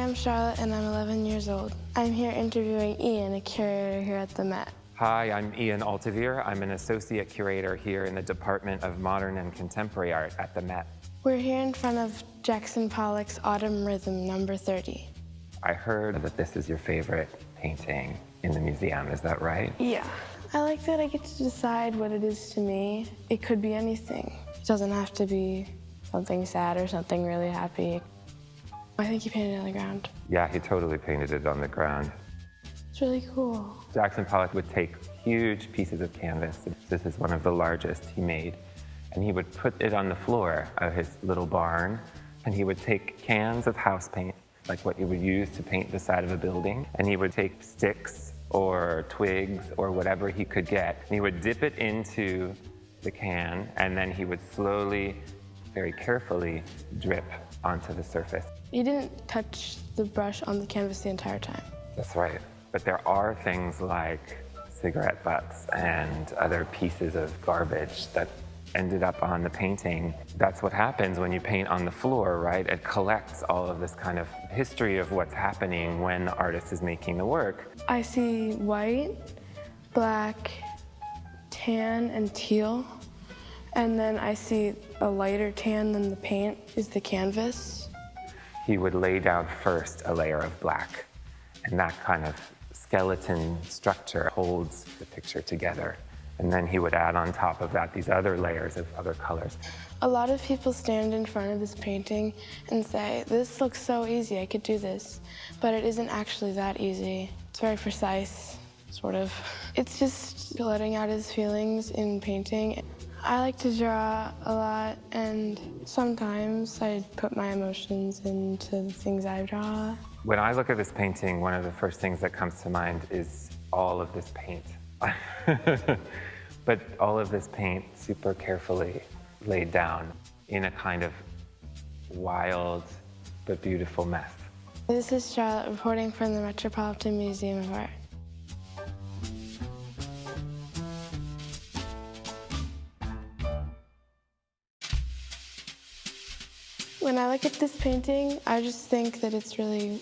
I'm Charlotte and I'm 11 years old. I'm here interviewing Ian, a curator here at the Met. Hi, I'm Ian Alteveer. I'm an associate curator here in the Department of Modern and Contemporary Art at the Met. We're here in front of Jackson Pollock's Autumn Rhythm, number 30. I heard that this is your favorite painting in the museum, is that right? Yeah. I like that I get to decide what it is to me. It could be anything. It doesn't have to be something sad or something really happy. I think he painted it on the ground. Yeah, he totally painted it on the ground. It's really cool. Jackson Pollock would take huge pieces of canvas. This is one of the largest he made. And he would put it on the floor of his little barn, and he would take cans of house paint, like what he would use to paint the side of a building, and he would take sticks or twigs or whatever he could get, and he would dip it into the can, and then he would slowly, very carefully, drip onto the surface. You didn't touch the brush on the canvas the entire time. That's right. But there are things like cigarette butts and other pieces of garbage that ended up on the painting. That's what happens when you paint on the floor, right? It collects all of this kind of history of what's happening when the artist is making the work. I see white, black, tan, and teal. And then I see a lighter tan than the paint is the canvas. He would lay down first a layer of black, and that kind of skeleton structure holds the picture together. And then he would add on top of that these other layers of other colors. A lot of people stand in front of this painting and say, this looks so easy, I could do this. But it isn't actually that easy. It's very precise, sort of. It's just letting out his feelings in painting. I like to draw a lot, and sometimes I put my emotions into the things I draw. When I look at this painting, one of the first things that comes to mind is all of this paint. But all of this paint super carefully laid down in a kind of wild but beautiful mess. This is Charlotte reporting from the Metropolitan Museum of Art. When I look at this painting, I just think that it's really